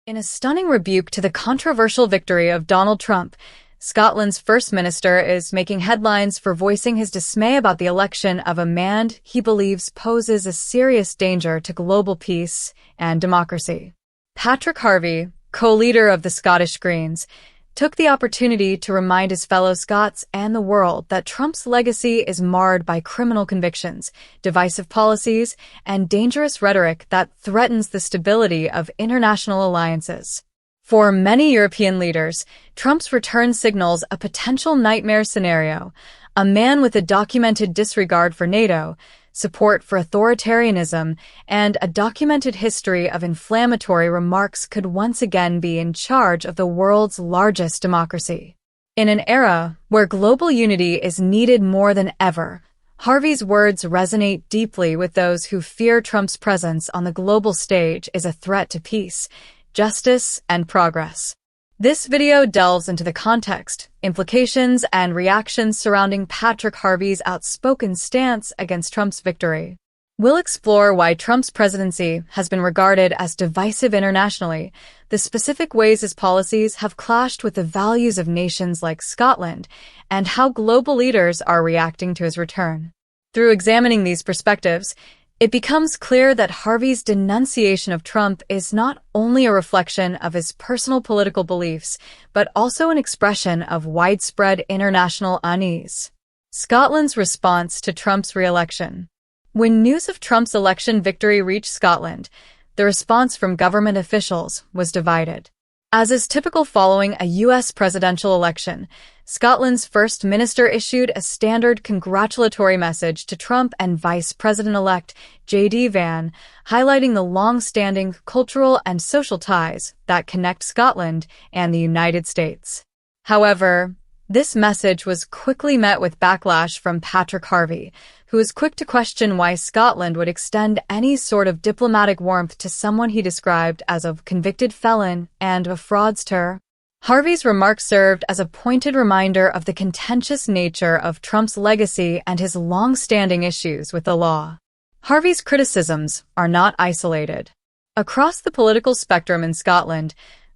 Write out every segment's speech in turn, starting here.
In a stunning rebuke to the controversial victory of Donald Trump, Scotland's First Minister is making headlines for voicing his dismay about the election of a man he believes poses a serious danger to global peace and democracy. Patrick Harvie, co-leader of the Scottish Greens, took the opportunity to remind his fellow Scots and the world that Trump's legacy is marred by criminal convictions, divisive policies, and dangerous rhetoric that threatens the stability of international alliances. For many European leaders, Trump's return signals a potential nightmare scenario. A man with a documented disregard for NATO, support for authoritarianism, and a documented history of inflammatory remarks could once again be in charge of the world's largest democracy. In an era where global unity is needed more than ever, Harvie's words resonate deeply with those who fear Trump's presence on the global stage is a threat to peace, justice, and progress. This video delves into the context, implications, and reactions surrounding Patrick Harvie's outspoken stance against Trump's victory. We'll explore why Trump's presidency has been regarded as divisive internationally, the specific ways his policies have clashed with the values of nations like Scotland, and how global leaders are reacting to his return. Through examining these perspectives, it becomes clear that Harvie's denunciation of Trump is not only a reflection of his personal political beliefs, but also an expression of widespread international unease. Scotland's response to Trump's re-election. When news of Trump's election victory reached Scotland, the response from government officials was divided. As is typical following a U.S. presidential election, Scotland's First Minister issued a standard congratulatory message to Trump and Vice President-elect J.D. Vance, highlighting the long-standing cultural and social ties that connect Scotland and the United States. However, this message was quickly met with backlash from Patrick Harvie, who was quick to question why Scotland would extend any sort of diplomatic warmth to someone he described as a convicted felon and a fraudster. Harvie's remarks served as a pointed reminder of the contentious nature of Trump's legacy and his long-standing issues with the law. Harvie's criticisms are not isolated. Across the political spectrum in Scotland,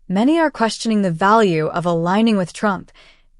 many are questioning the value of aligning with Trump,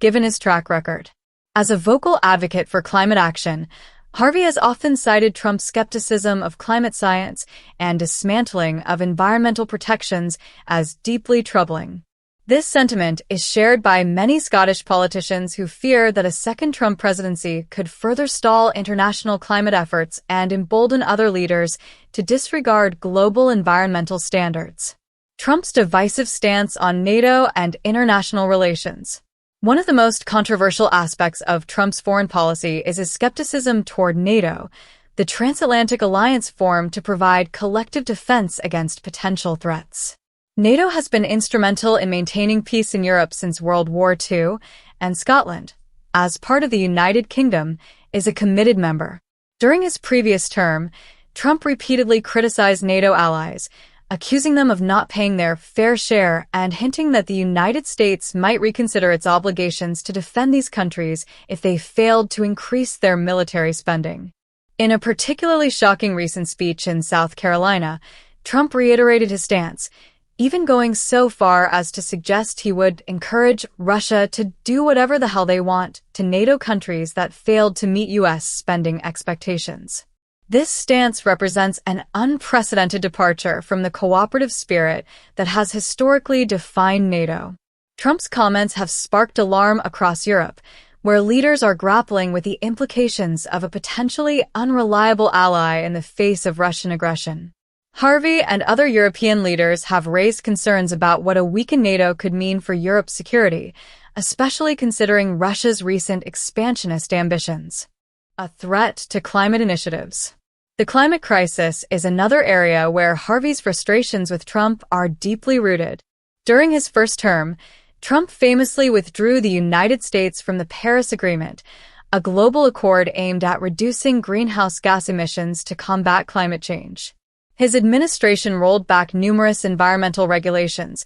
given his track record. As a vocal advocate for climate action, Harvie has often cited Trump's skepticism of climate science and dismantling of environmental protections as deeply troubling. This sentiment is shared by many Scottish politicians who fear that a second Trump presidency could further stall international climate efforts and embolden other leaders to disregard global environmental standards. Trump's divisive stance on NATO and international relations. One of the most controversial aspects of Trump's foreign policy is his skepticism toward NATO, the transatlantic alliance formed to provide collective defense against potential threats. NATO has been instrumental in maintaining peace in Europe since World War II, and Scotland, as part of the United Kingdom, is a committed member. During his previous term, Trump repeatedly criticized NATO allies, accusing them of not paying their fair share and hinting that the United States might reconsider its obligations to defend these countries if they failed to increase their military spending. In a particularly shocking recent speech in South Carolina, Trump reiterated his stance, even going so far as to suggest he would encourage Russia to do whatever the hell they want to NATO countries that failed to meet U.S. spending expectations. This stance represents an unprecedented departure from the cooperative spirit that has historically defined NATO. Trump's comments have sparked alarm across Europe, where leaders are grappling with the implications of a potentially unreliable ally in the face of Russian aggression. Harvie and other European leaders have raised concerns about what a weakened NATO could mean for Europe's security, especially considering Russia's recent expansionist ambitions. A threat to climate initiatives. The climate crisis is another area where Harvie's frustrations with Trump are deeply rooted. During his first term, Trump famously withdrew the United States from the Paris Agreement, a global accord aimed at reducing greenhouse gas emissions to combat climate change. His administration rolled back numerous environmental regulations,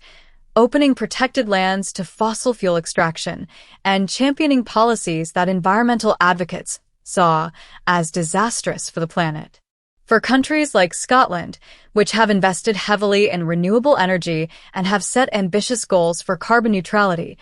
opening protected lands to fossil fuel extraction, and championing policies that environmental advocates saw as disastrous for the planet. For countries like Scotland, which have invested heavily in renewable energy and have set ambitious goals for carbon neutrality,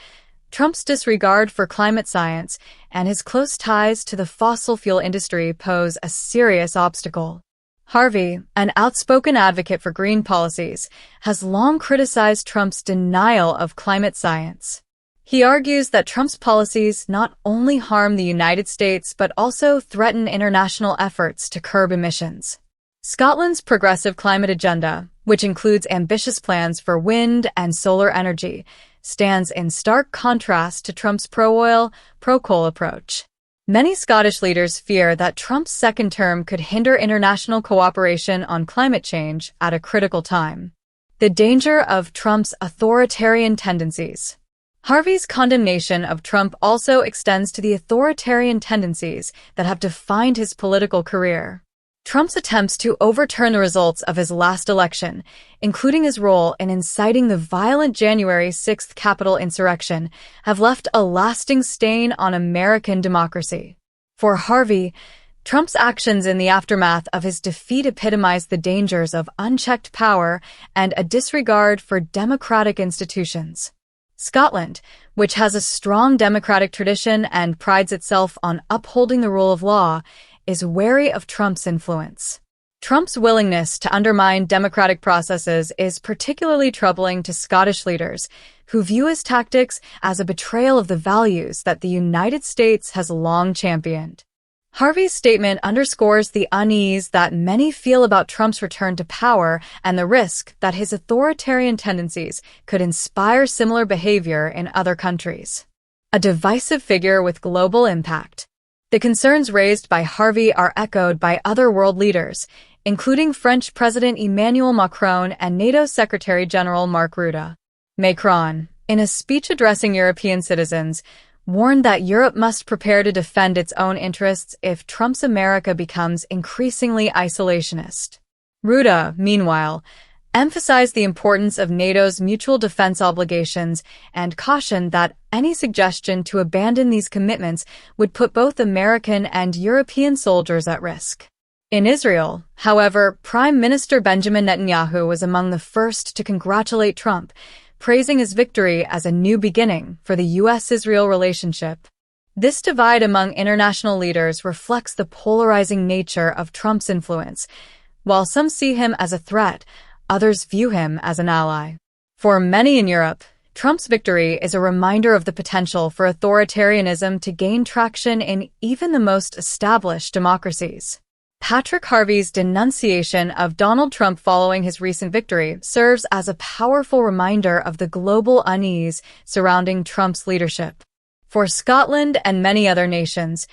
Trump's disregard for climate science and his close ties to the fossil fuel industry pose a serious obstacle. Harvie, an outspoken advocate for green policies, has long criticized Trump's denial of climate science. He argues that Trump's policies not only harm the United States but also threaten international efforts to curb emissions. Scotland's progressive climate agenda, which includes ambitious plans for wind and solar energy, stands in stark contrast to Trump's pro-oil, pro-coal approach. Many Scottish leaders fear that Trump's second term could hinder international cooperation on climate change at a critical time. The danger of Trump's authoritarian tendencies. Harvie's condemnation of Trump also extends to the authoritarian tendencies that have defined his political career. Trump's attempts to overturn the results of his last election, including his role in inciting the violent January 6th Capitol insurrection, have left a lasting stain on American democracy. For Harvie, Trump's actions in the aftermath of his defeat epitomize the dangers of unchecked power and a disregard for democratic institutions. Scotland, which has a strong democratic tradition and prides itself on upholding the rule of law, is wary of Trump's influence. Trump's willingness to undermine democratic processes is particularly troubling to Scottish leaders, who view his tactics as a betrayal of the values that the United States has long championed. Harvie's statement underscores the unease that many feel about Trump's return to power and the risk that his authoritarian tendencies could inspire similar behavior in other countries. A divisive figure with global impact. The concerns raised by Harvie are echoed by other world leaders, including French President Emmanuel Macron and NATO Secretary General Mark Rutte. Macron, in a speech addressing European citizens, warned that Europe must prepare to defend its own interests if Trump's America becomes increasingly isolationist. Rutte, meanwhile, emphasized the importance of NATO's mutual defense obligations and cautioned that any suggestion to abandon these commitments would put both American and European soldiers at risk. In Israel, however, Prime Minister Benjamin Netanyahu was among the first to congratulate Trump, praising his victory as a new beginning for the U.S.-Israel relationship. This divide among international leaders reflects the polarizing nature of Trump's influence. While some see him as a threat, others view him as an ally. For many in Europe, Trump's victory is a reminder of the potential for authoritarianism to gain traction in even the most established democracies. Patrick Harvie's denunciation of Donald Trump following his recent victory serves as a powerful reminder of the global unease surrounding Trump's leadership. For Scotland and many other nations,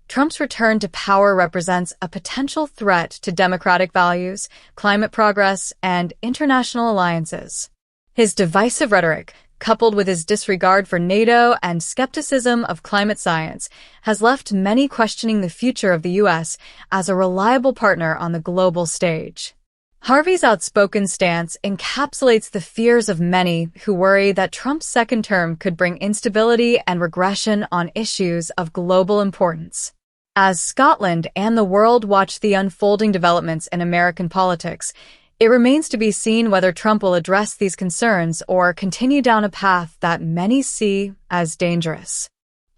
Trump's return to power represents a potential threat to democratic values, climate progress, and international alliances. His divisive rhetoric, coupled with his disregard for NATO and skepticism of climate science, has left many questioning the future of the U.S. as a reliable partner on the global stage. Harvie's outspoken stance encapsulates the fears of many who worry that Trump's second term could bring instability and regression on issues of global importance. As Scotland and the world watch the unfolding developments in American politics, it remains to be seen whether Trump will address these concerns or continue down a path that many see as dangerous.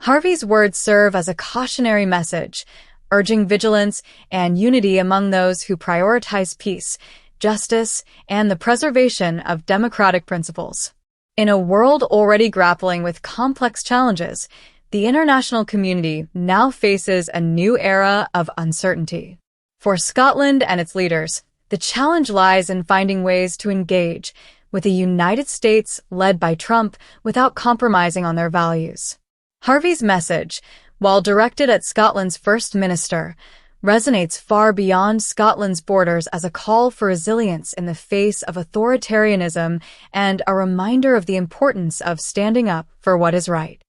Harvie's words serve as a cautionary message, urging vigilance and unity among those who prioritize peace, justice, and the preservation of democratic principles. In a world already grappling with complex challenges, the international community now faces a new era of uncertainty. For Scotland and its leaders, the challenge lies in finding ways to engage with a United States led by Trump without compromising on their values. Harvie's message, while directed at Scotland's First Minister, resonates far beyond Scotland's borders as a call for resilience in the face of authoritarianism and a reminder of the importance of standing up for what is right.